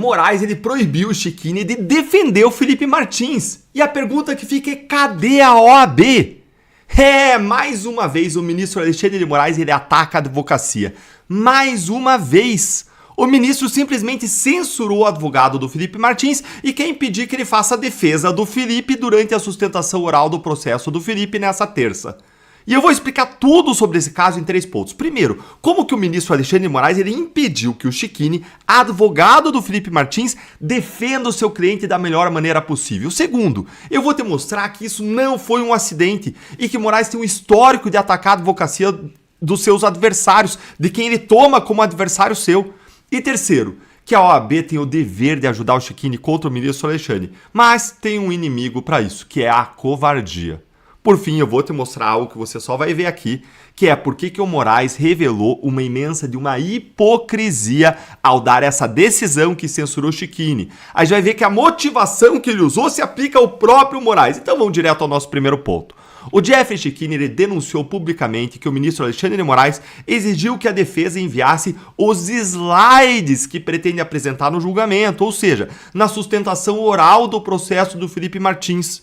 Moraes ele proibiu o Chiquini de defender o Felipe Martins. E a pergunta que fica é: cadê a OAB? Mais uma vez o ministro Alexandre de Moraes ele ataca a advocacia. Mais uma vez. O ministro simplesmente censurou o advogado do Felipe Martins e quer impedir que ele faça a defesa do Felipe durante a sustentação oral do processo do Felipe nessa terça. E eu vou explicar tudo sobre esse caso em 3 pontos. Primeiro, como que o ministro Alexandre de Moraes ele impediu que o Chiquini, advogado do Felipe Martins, defenda o seu cliente da melhor maneira possível. Segundo, eu vou te mostrar que isso não foi um acidente e que Moraes tem um histórico de atacar a advocacia dos seus adversários, de quem ele toma como adversário seu. E terceiro, que a OAB tem o dever de ajudar o Chiquini contra o ministro Alexandre, mas tem um inimigo para isso, que é a covardia. Por fim, eu vou te mostrar algo que você só vai ver aqui, que é por que o Moraes revelou uma imensa de uma hipocrisia ao dar essa decisão que censurou Chiquini. A gente vai ver que a motivação que ele usou se aplica ao próprio Moraes. Então vamos direto ao nosso primeiro ponto. O Jeffrey Chiquini ele denunciou publicamente que o ministro Alexandre de Moraes exigiu que a defesa enviasse os slides que pretende apresentar no julgamento, ou seja, na sustentação oral do processo do Felipe Martins.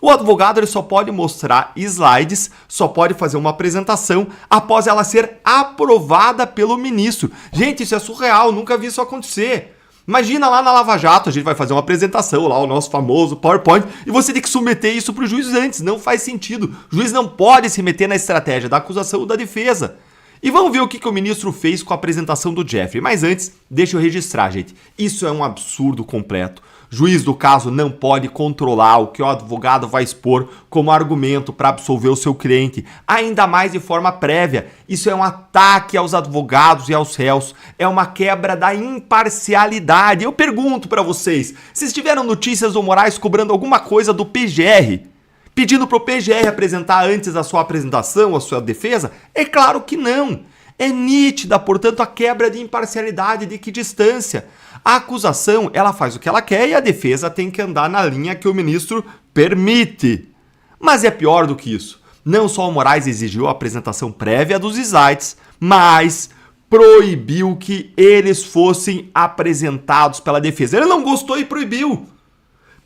O advogado ele só pode mostrar slides, só pode fazer uma apresentação após ela ser aprovada pelo ministro. Gente, isso é surreal, nunca vi isso acontecer. Imagina lá na Lava Jato, a gente vai fazer uma apresentação lá, o nosso famoso PowerPoint, e você tem que submeter isso para o juiz antes, não faz sentido. O juiz não pode se meter na estratégia da acusação ou da defesa. E vamos ver o que o ministro fez com a apresentação do Jeffrey. Mas antes, deixa eu registrar, gente. Isso é um absurdo completo. Juiz do caso não pode controlar o que o advogado vai expor como argumento para absolver o seu cliente, ainda mais de forma prévia. Isso é um ataque aos advogados e aos réus, é uma quebra da imparcialidade. Eu pergunto para vocês, vocês tiveram notícias do Moraes cobrando alguma coisa do PGR? Pedindo para o PGR apresentar antes a sua apresentação, a sua defesa? É claro que não. É nítida, portanto, a quebra de imparcialidade, de equidistância. A acusação, ela faz o que ela quer e a defesa tem que andar na linha que o ministro permite. Mas é pior do que isso. Não só o Moraes exigiu a apresentação prévia dos slides, mas proibiu que eles fossem apresentados pela defesa. Ele não gostou e proibiu.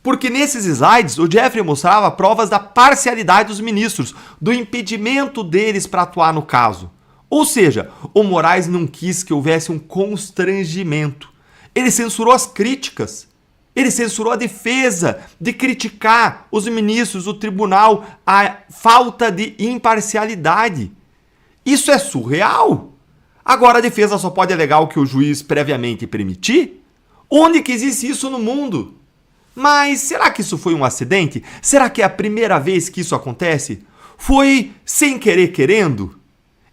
Porque nesses slides, o Jeffrey mostrava provas da parcialidade dos ministros, do impedimento deles para atuar no caso. Ou seja, o Moraes não quis que houvesse um constrangimento. Ele censurou as críticas. Ele censurou a defesa de criticar os ministros, o tribunal, a falta de imparcialidade. Isso é surreal. Agora a defesa só pode alegar o que o juiz previamente permitir? Onde que existe isso no mundo? Mas será que isso foi um acidente? Será que é a primeira vez que isso acontece? Foi sem querer querendo?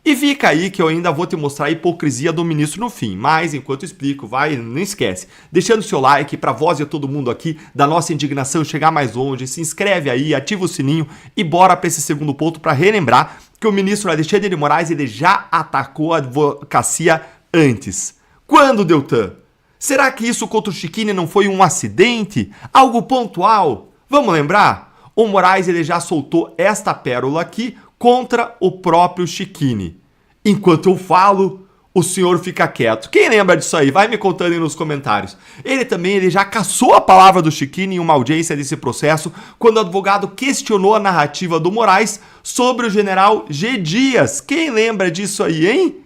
E fica aí que eu ainda vou te mostrar a hipocrisia do ministro no fim. Mas enquanto eu explico, não esquece. Deixando o seu like para voz de todo mundo aqui, da nossa indignação chegar mais longe. Se inscreve aí, ativa o sininho e bora para esse segundo ponto para relembrar que o ministro Alexandre de Moraes ele já atacou a advocacia antes. Quando, Deltan? Será que isso contra o Chiquini não foi um acidente? Algo pontual? Vamos lembrar? O Moraes ele já soltou esta pérola aqui contra o próprio Chiquini. Enquanto eu falo, o senhor fica quieto. Quem lembra disso aí? Vai me contando aí nos comentários. Ele já cassou a palavra do Chiquini em uma audiência desse processo, quando o advogado questionou a narrativa do Moraes sobre o general G. Dias. Quem lembra disso aí, hein?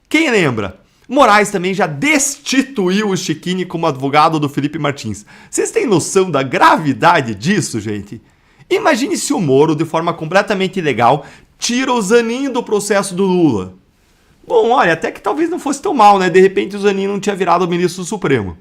Quem lembra? Moraes também já destituiu o Chiquini como advogado do Felipe Martins. Vocês têm noção da gravidade disso, gente? Imagine se o Moro, de forma completamente ilegal, tira o Zanin do processo do Lula. Bom, olha, até que talvez não fosse tão mal, né? De repente o Zanin não tinha virado o ministro do Supremo.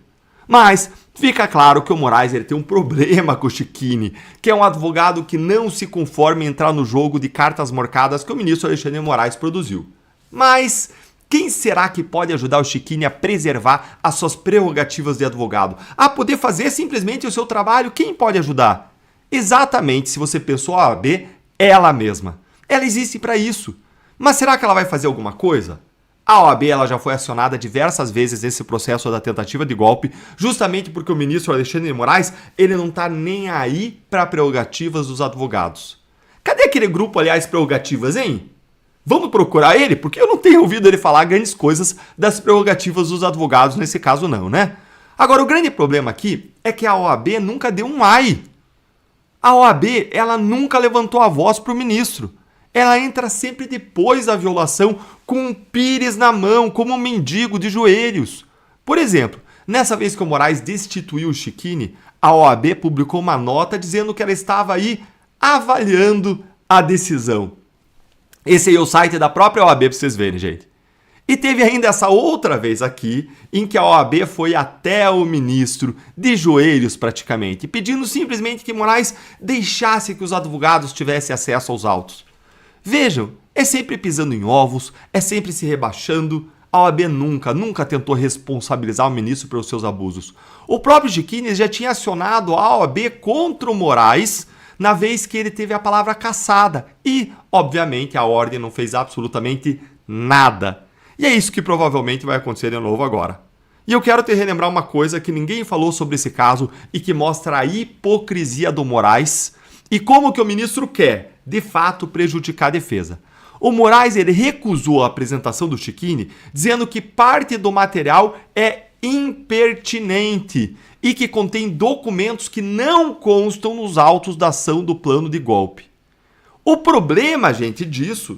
Mas fica claro que o Moraes ele tem um problema com o Chiquini, que é um advogado que não se conforma em entrar no jogo de cartas marcadas que o ministro Alexandre de Moraes produziu. Mas quem será que pode ajudar o Chiquini a preservar as suas prerrogativas de advogado? A poder fazer simplesmente o seu trabalho? Quem pode ajudar? Exatamente, se você pensou a OAB, ela mesma. Ela existe para isso. Mas será que ela vai fazer alguma coisa? A OAB ela já foi acionada diversas vezes nesse processo da tentativa de golpe, justamente porque o ministro Alexandre de Moraes ele não está nem aí para prerrogativas dos advogados. Cadê aquele grupo, aliás, prerrogativas, hein? Vamos procurar ele? Porque eu não tenho ouvido ele falar grandes coisas das prerrogativas dos advogados, nesse caso não, né? Agora, o grande problema aqui é que a OAB nunca deu um ai. A OAB, ela nunca levantou a voz para o ministro. Ela entra sempre depois da violação com um pires na mão, como um mendigo de joelhos. Por exemplo, nessa vez que o Moraes destituiu o Chiquini, a OAB publicou uma nota dizendo que ela estava aí avaliando a decisão. Esse aí é o site da própria OAB para vocês verem, gente. E teve ainda essa outra vez aqui, em que a OAB foi até o ministro, de joelhos praticamente, pedindo simplesmente que Moraes deixasse que os advogados tivessem acesso aos autos. Vejam, é sempre pisando em ovos, é sempre se rebaixando. A OAB nunca tentou responsabilizar o ministro pelos seus abusos. O próprio Chiquini já tinha acionado a OAB contra o Moraes na vez que ele teve a palavra cassada. E, obviamente, a ordem não fez absolutamente nada. E é isso que provavelmente vai acontecer de novo agora. E eu quero te relembrar uma coisa que ninguém falou sobre esse caso e que mostra a hipocrisia do Moraes e como que o ministro quer, de fato, prejudicar a defesa. O Moraes ele recusou a apresentação do Chiquini, dizendo que parte do material é impertinente e que contém documentos que não constam nos autos da ação do plano de golpe. O problema, gente,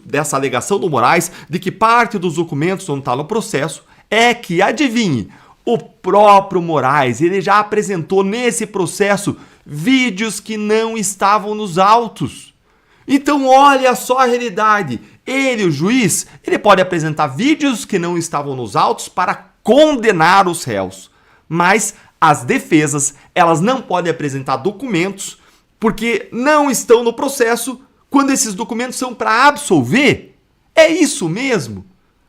dessa alegação do Moraes, de que parte dos documentos não está no processo, é que, adivinhe, o próprio Moraes ele já apresentou nesse processo vídeos que não estavam nos autos. Então, olha só a realidade. Ele, o juiz, ele pode apresentar vídeos que não estavam nos autos para condenar os réus. Mas as defesas, elas não podem apresentar documentos porque não estão no processo quando esses documentos são para absolver. É isso mesmo?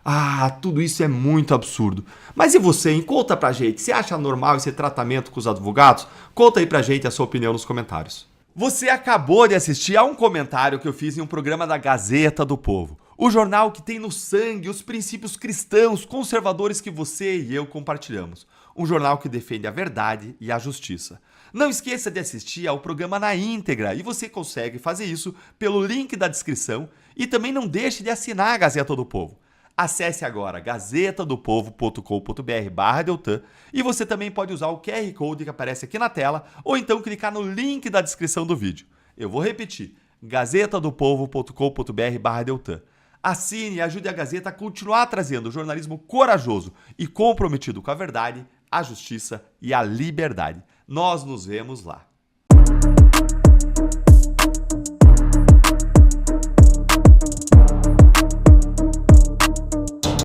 Ah, tudo isso é muito absurdo. Mas e você, hein? Conta pra gente. Você acha normal esse tratamento com os advogados? Conta aí pra gente a sua opinião nos comentários. Você acabou de assistir a um comentário que eu fiz em um programa da Gazeta do Povo. O jornal que tem no sangue os princípios cristãos conservadores que você e eu compartilhamos. Um jornal que defende a verdade e a justiça. Não esqueça de assistir ao programa na íntegra e você consegue fazer isso pelo link da descrição e também não deixe de assinar a Gazeta do Povo. Acesse agora gazetadopovo.com.br/Deltan e você também pode usar o QR Code que aparece aqui na tela ou então clicar no link da descrição do vídeo. Eu vou repetir, gazetadopovo.com.br/Deltan. Assine e ajude a Gazeta a continuar trazendo jornalismo corajoso e comprometido com a verdade, a justiça e a liberdade. Nós nos vemos lá.